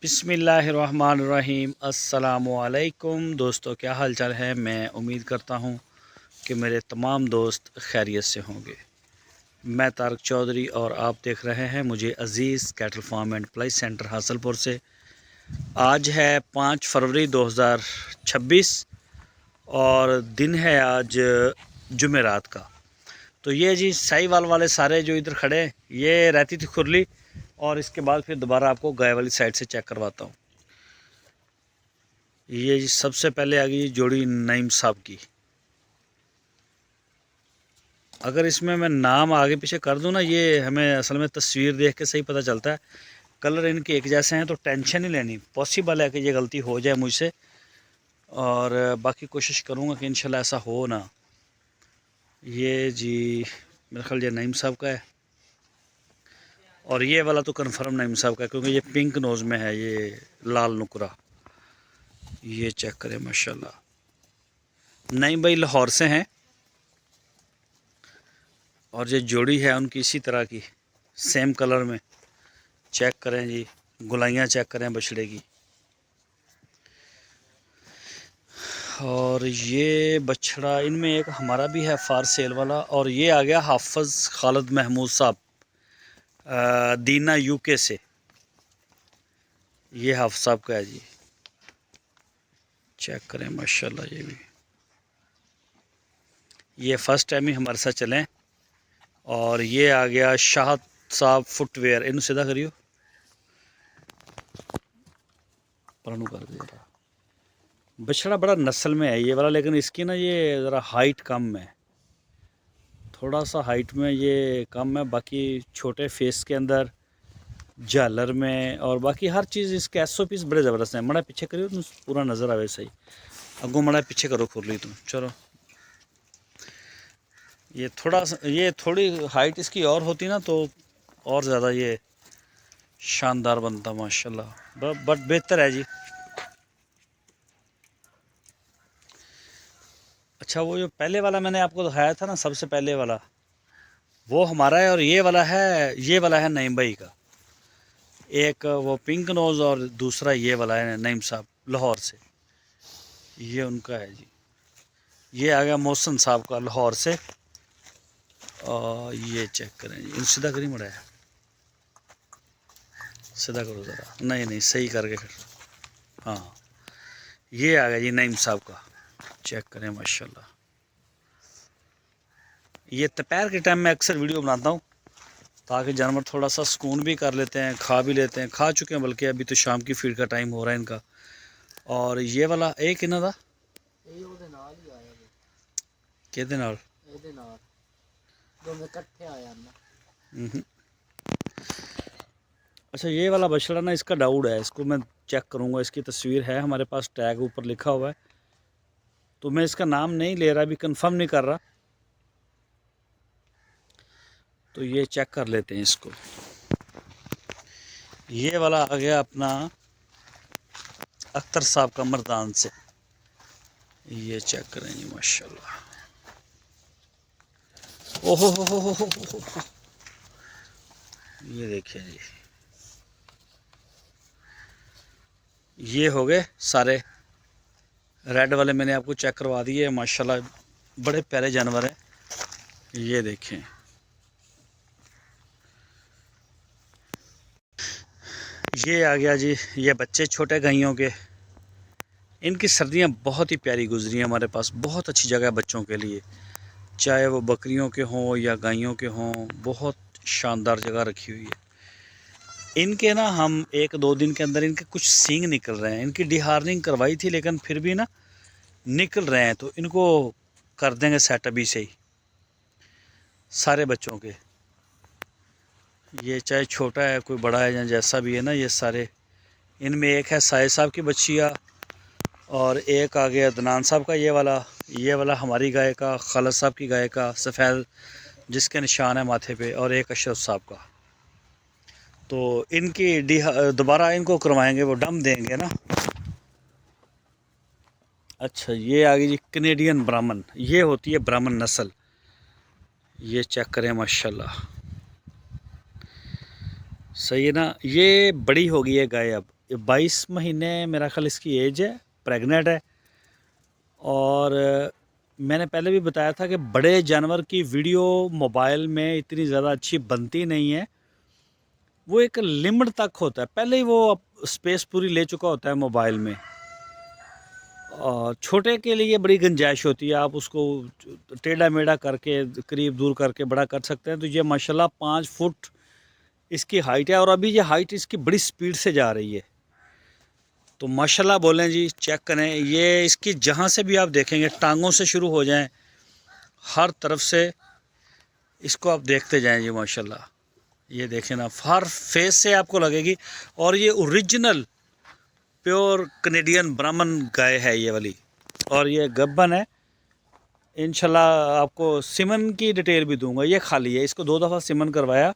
बिस्मिल्लाहिर्रहमानिर्रहीम अस्सलामुअलैकुम दोस्तों, क्या हाल चाल है। मैं उम्मीद करता हूँ कि मेरे तमाम दोस्त खैरियत से होंगे। मैं तारक चौधरी और आप देख रहे हैं मुझे Aziz cattle farm and ply centre Hasalpur से। आज है 5 फरवरी 2026 और दिन है आज जुमेरात का। तो ये जी साहिवाल वाले सारे जो इधर खड़े हैं, ये रहती थी खुरली, और इसके बाद फिर दोबारा आपको गाय वाली साइड से चेक करवाता हूँ। ये जी सबसे पहले आ गई जोड़ी नईम साहब की। अगर इसमें मैं नाम आगे पीछे कर दूं ना, ये हमें असल में तस्वीर देख के सही पता चलता है। कलर इनके एक जैसे हैं तो टेंशन नहीं लेनी। पॉसिबल है कि ये गलती हो जाए मुझसे, और बाकी कोशिश करूँगा कि इंशाल्लाह ऐसा हो ना। ये जी मेरा ख्याल ये नईम साहब का है, और ये वाला तो कन्फर्म नईम साहब का है क्योंकि ये पिंक नोज़ में है, ये लाल नुकरा। ये चेक करें माशाल्लाह। नईम भाई लाहौर से हैं और ये जोड़ी है उनकी इसी तरह की, सेम कलर में। चेक करें जी, गुलाइयाँ चेक करें बछड़े की। और ये बछड़ा इनमें एक हमारा भी है फार सेल वाला, और ये आ गया हाफिज़ खालिद महमूद साहब दीना यूके से। ये हाफिज़ साहब का है जी, चेक करें माशाल्लाह। ये भी ये फ़र्स्ट टाइम ही हमारे साथ चलें। और ये आ गया शाह साहब फुटवेयर। इन सीधा करियो, परनू कर दिया। बछड़ा बड़ा नस्ल में है ये वाला, लेकिन इसकी ना ये ज़रा हाइट कम है, थोड़ा सा हाइट में ये कम है। बाकी छोटे फेस के अंदर, झालर में, और बाकी हर चीज़ इसके एसओ पीस बड़े ज़बरदस्त हैं। मड़ा पीछे करियो तो पूरा नज़र आवे सही। अगो मड़ा पीछे करो खुरली तुम, चलो। ये थोड़ा सा, ये थोड़ी हाइट इसकी और होती ना तो और ज़्यादा ये शानदार बनता माशाल्लाह। बट बेहतर है जी। अच्छा, वो जो पहले वाला मैंने आपको दिखाया था ना, सबसे पहले वाला, वो हमारा है। और ये वाला है नईम भाई का। एक वो पिंक नोज़ और दूसरा ये वाला है नईम साहब लाहौर से। ये उनका है जी। ये आ गया मोहसन साहब का लाहौर से। और ये चेक करें जी, इन सीधा करी मड़ा है, सीधा करो ज़रा। नहीं नहीं, सही करके फिर। हाँ, ये आ गया जी नईम साहब का। चेक करें माशाल्लाह। ये दोपहर के टाइम में अक्सर वीडियो बनाता हूँ ताकि जानवर थोड़ा सा सुकून भी कर लेते हैं, खा भी लेते हैं। खा चुके हैं बल्कि, अभी तो शाम की फीड का टाइम हो रहा है इनका। और ये वाला एक इन्हों का किहदे नाल अच्छा, ये वाला बछड़ा ना, इसका डाउट है, इसको मैं चेक करूँगा। इसकी तस्वीर है हमारे पास, टैग ऊपर लिखा हुआ है, तो मैं इसका नाम नहीं ले रहा, अभी कंफर्म नहीं कर रहा। तो ये चेक कर लेते हैं इसको। ये वाला आ गया अपना अख्तर साहब का मर्दान से। ये चेक करें जी माशाल्लाह। ओहो हो, ये देखिए जी, ये हो गए सारे। रेड वाले मैंने आपको चेक करवा दिए माशाल्लाह, बड़े प्यारे जानवर हैं। ये देखें, ये आ गया जी, ये बच्चे छोटे गायों के। इनकी सर्दियाँ बहुत ही प्यारी गुजरी हैं हमारे पास। बहुत अच्छी जगह है बच्चों के लिए, चाहे वो बकरियों के हों या गायों के हों। बहुत शानदार जगह रखी हुई है। इनके ना हम 1-2 दिन के अंदर इनके कुछ सींग निकल रहे हैं। इनकी डिहार्निंग करवाई थी लेकिन फिर भी ना निकल रहे हैं, तो इनको कर देंगे सेट अभी से ही सारे बच्चों के। ये चाहे छोटा है, कोई बड़ा है या जैसा भी है ना, ये सारे। इनमें एक है साहिद साहब की बच्चिया, और एक आ गया अदनान साहब का ये वाला हमारी गाय का, खालिद साहब की गाय का सफ़ेद जिसके निशान है माथे पे, और एक अशरफ साहब का। तो इनकी दोबारा इनको करवाएंगे, वो डम देंगे ना। अच्छा, ये आ गई जी कनेडियन ब्राह्मण। ये होती है ब्राह्मण नस्ल। ये चेक करें माशाल्लाह, सही है ना। ये बड़ी हो गई है गाय अब, 22 महीने मेरा ख्याल इसकी एज है, प्रेग्नेंट है। और मैंने पहले भी बताया था कि बड़े जानवर की वीडियो मोबाइल में इतनी ज़्यादा अच्छी बनती नहीं है, वो एक लिमिट तक होता है, पहले ही वो स्पेस पूरी ले चुका होता है मोबाइल में। और छोटे के लिए बड़ी गुंजाइश होती है, आप उसको टेढ़ा मेढ़ा करके करीब दूर करके बड़ा कर सकते हैं। तो ये माशाल्लाह 5 फुट इसकी हाइट है और अभी ये हाइट इसकी बड़ी स्पीड से जा रही है। तो माशाल्लाह बोलें जी, चेक करें, ये इसकी जहाँ से भी आप देखेंगे टांगों से शुरू हो जाएं, हर तरफ से इसको आप देखते जाएं जी माशाल्लाह। ये देखें ना, हर फेस से आपको लगेगी। और ये ओरिजिनल प्योर कनेडियन ब्राह्मण गाय है ये वाली, और ये गब्बन है। इंशाल्लाह आपको सिमन की डिटेल भी दूंगा। ये खाली है, इसको 2 दफ़ा सिमन करवाया,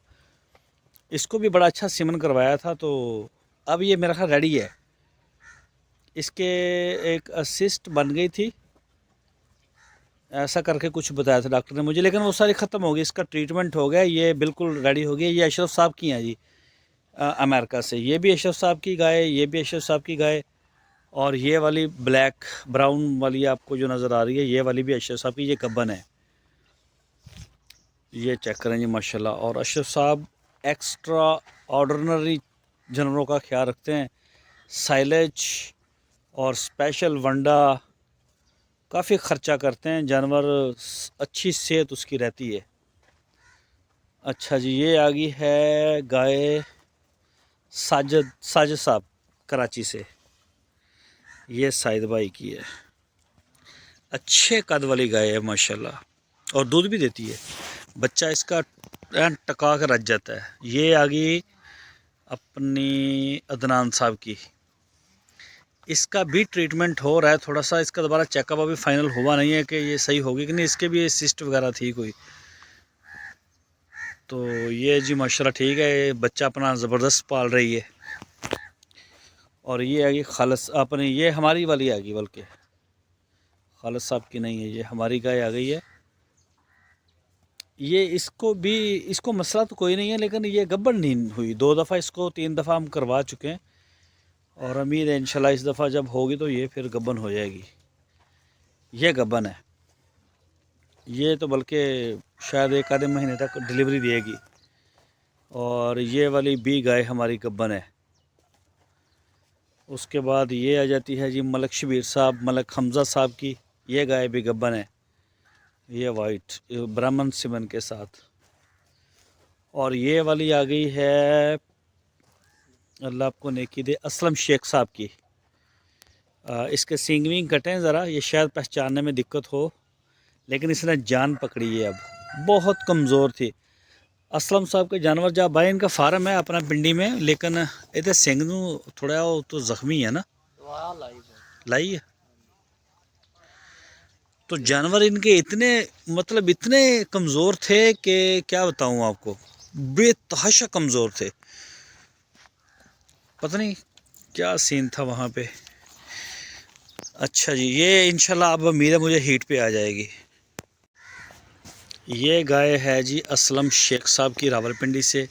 इसको भी बड़ा अच्छा सिमन करवाया था। तो अब ये मेरा ख्याल रेडी है। इसके एक असिस्ट बन गई थी, ऐसा करके कुछ बताया था डॉक्टर ने मुझे, लेकिन वो सारी ख़त्म हो गई। इसका ट्रीटमेंट हो गया, ये बिल्कुल रेडी हो गया। ये अशरफ साहब की हैं जी, अमेरिका से। ये भी अशरफ साहब की गाय, ये भी अशरफ साहब की गाय। और ये वाली ब्लैक ब्राउन वाली आपको जो नज़र आ रही है, ये वाली भी अशरफ साहब की, ये गब्बन है। ये चेक करें जी माशाल्लाह। और अशरफ साहब एक्स्ट्रा ऑर्डिनरी जानवरों का ख्याल रखते हैं। साइलेज और स्पेशल वंडा काफ़ी ख़र्चा करते हैं, जानवर अच्छी सेहत उसकी रहती है। अच्छा जी, ये आ गई है गाय साजिद साहब कराची से। ये साहिद भाई की है, अच्छे कद वाली गाय है माशाल्लाह, और दूध भी देती है। बच्चा इसका टका कर रच जाता है। ये आ गई अपनी अदनान साहब की, इसका भी ट्रीटमेंट हो रहा है थोड़ा सा। इसका दोबारा चेकअप अभी फाइनल हुआ नहीं है कि ये सही होगी कि नहीं, इसके भी सिस्ट वगैरह थी कोई। तो ये जी माशाल्लाह ठीक है, ये बच्चा अपना ज़बरदस्त पाल रही है। और ये आ गई खालस अपनी, ये हमारी वाली आ गई, बल्कि खालस साहब की नहीं है, ये हमारी गाय आ गई है। ये इसको मसला तो कोई नहीं है, लेकिन ये गब्बन नहीं हुई। 2 दफ़ा इसको 3 दफ़ा हम करवा चुके हैं, और उम्मीद है इंशाल्लाह इस दफ़ा जब होगी तो ये फिर गब्बन हो जाएगी। ये गब्बन है, ये तो बल्कि शायद 1 आधे महीने तक डिलीवरी देगी। और ये वाली भी गाय हमारी गब्बन है। उसके बाद ये आ जाती है जी मलक शबीर साहब, मलक हमज़ा साहब की, ये गाय भी गब्बन है। ये वाइट ब्राह्मण सिमन के साथ। और ये वाली आ गई है, अल्लाह आपको नेकी दे, असलम शेख साहब की। इसके सींग विंग कटे हैं ज़रा, ये शायद पहचानने में दिक्कत हो, लेकिन इसने जान पकड़ी है। अब बहुत कमज़ोर थी। असलम साहब के जानवर जहाँ भाई, इनका फार्म है अपना पिंडी में, लेकिन ये सिंह नू थोड़ा तो ज़ख्मी है ना, लाई है। तो जानवर इनके इतने मतलब इतने कमज़ोर थे कि क्या बताऊँ आपको, बेतहाशा कमज़ोर थे। पता नहीं क्या सीन था वहाँ पे। अच्छा जी, ये इंशाल्लाह अब उम्मीद है मुझे हीट पे आ जाएगी। ये गाय है जी असलम शेख साहब की, रावलपिंडी से।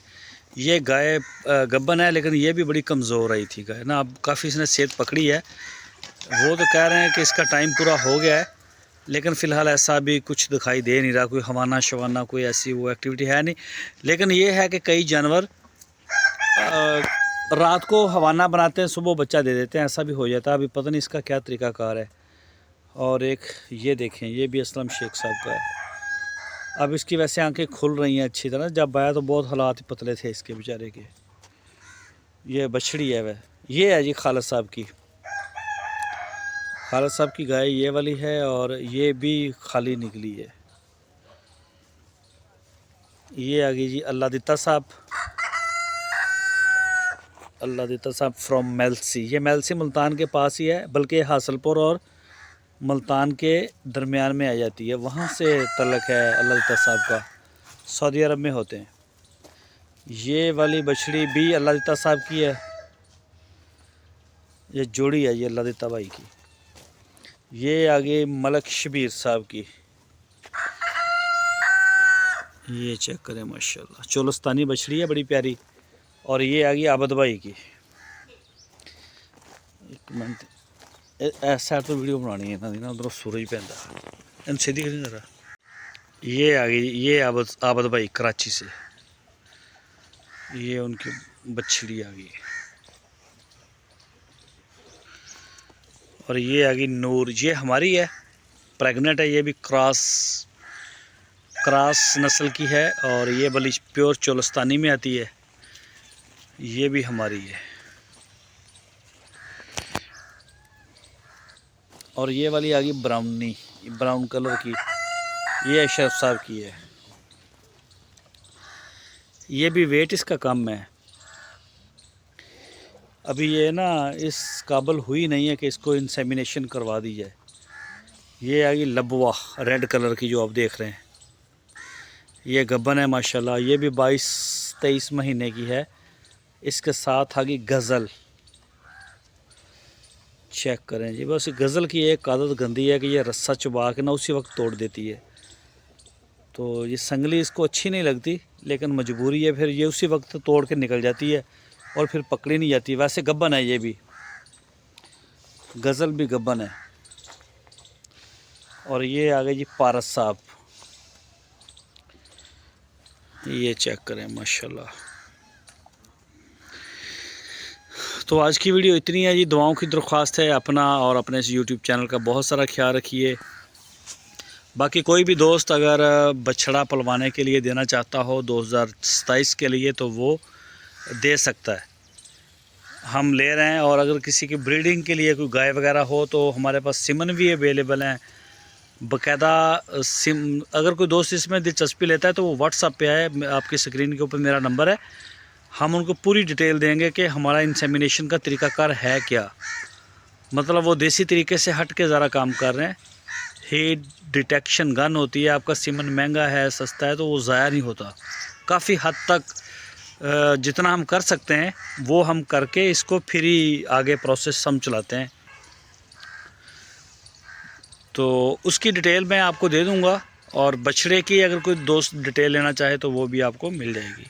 ये गाय गब्बन है, लेकिन ये भी बड़ी कमज़ोर आई थी गाय ना, अब काफ़ी इसने सेहत पकड़ी है। वो तो कह रहे हैं कि इसका टाइम पूरा हो गया है, लेकिन फ़िलहाल ऐसा भी कुछ दिखाई दे नहीं रहा, कोई हवाना शवाना कोई ऐसी वो एक्टिविटी है नहीं। लेकिन ये है कि कई जानवर रात को हवाना बनाते हैं, सुबह बच्चा दे देते हैं, ऐसा भी हो जाता है। अभी पता नहीं इसका क्या तरीक़ाकार है। और एक ये देखें, ये भी असलम शेख साहब का है। अब इसकी वैसे आंखें खुल रही हैं अच्छी तरह, जब आया तो बहुत हालात पतले थे इसके बेचारे के। ये बछड़ी है वह, ये है जी खालिद साहब की, खालिद साहब की गाय ये वाली है। और ये भी खाली निकली है। ये आ गई जी अल्लाह दिता साहब, अल्लाह दिता साहब फ्रॉम मेलसी। ये मेलसी मुल्तान के पास ही है, बल्कि हासलपुर और मुल्तान के दरमियान में आ जाती है, वहाँ से तलक है अल्लाह दिता साहब का, सऊदी अरब में होते हैं। ये वाली बछड़ी भी अल्लाह दिता साहब की है, ये जोड़ी है ये अल्लाह दिता भाई की। ये आगे मलक शबीर साहब की, ये चेक करें माशाल्लाह, चोलस्तानी बछड़ी है बड़ी प्यारी। और ये आ गई आबद भाई की। एक मिनट ऐसा तो वीडियो बनानी है ना उधरों सूरज पैंदा इन सीधी करी जरा। ये आ गई, ये आबद भाई कराची से, ये उनकी बछड़ी आ गई। और ये आ गई नूर, ये हमारी है, प्रेग्नेंट है, ये भी क्रॉस नस्ल की है। और ये बली प्योर चोलस्तानी में आती है, ये भी हमारी है। और ये वाली आ गई ब्राउनी, ब्राउन कलर की, ये अशरफ साहब की है। ये भी वेट इसका कम है, अभी ये ना इस काबिल हुई नहीं है कि इसको इंसेमिनेशन करवा दी जाए। ये आ गई लबवा रेड कलर की जो आप देख रहे हैं, ये गब्बन है माशाल्लाह। ये भी 22-23 महीने की है। इसके साथ आ गई गज़ल, चेक करें जी। बस गज़ल की एक आदत गंदी है कि ये रस्सा चुबा के ना उसी वक्त तोड़ देती है, तो ये संगली इसको अच्छी नहीं लगती, लेकिन मजबूरी है, फिर ये उसी वक्त तोड़ के निकल जाती है और फिर पकड़ी नहीं जाती। वैसे गब्बन है, ये भी गज़ल भी गब्बन है। और ये आ गए जी पारस साहब, ये चेक करें माशाल्लाह। तो आज की वीडियो इतनी है जी, दुआओं की दरख्वास्त है। अपना और अपने इस यूट्यूब चैनल का बहुत सारा ख्याल रखिए। बाकी कोई भी दोस्त अगर बछड़ा पलवाने के लिए देना चाहता हो 2027 के लिए, तो वो दे सकता है, हम ले रहे हैं। और अगर किसी की ब्रीडिंग के लिए कोई गाय वगैरह हो तो हमारे पास सिमन भी अवेलेबल हैं बाकायदा। अगर कोई दोस्त इसमें दिलचस्पी लेता है तो वो व्हाट्सएप पे आए, आपकी स्क्रीन के ऊपर मेरा नंबर है, हम उनको पूरी डिटेल देंगे कि हमारा इंसेमिनेशन का तरीक़ाकार है क्या। मतलब वो देसी तरीके से हट के ज़रा काम कर रहे हैं। हीट डिटेक्शन गन होती है, आपका सीमन महंगा है सस्ता है तो वो ज़ाया नहीं होता। काफ़ी हद तक जितना हम कर सकते हैं वो हम करके इसको फिर ही आगे प्रोसेस हम चलाते हैं। तो उसकी डिटेल मैं आपको दे दूंगा, और बछड़े की अगर कोई दोस्त डिटेल लेना चाहे तो वो भी आपको मिल जाएगी।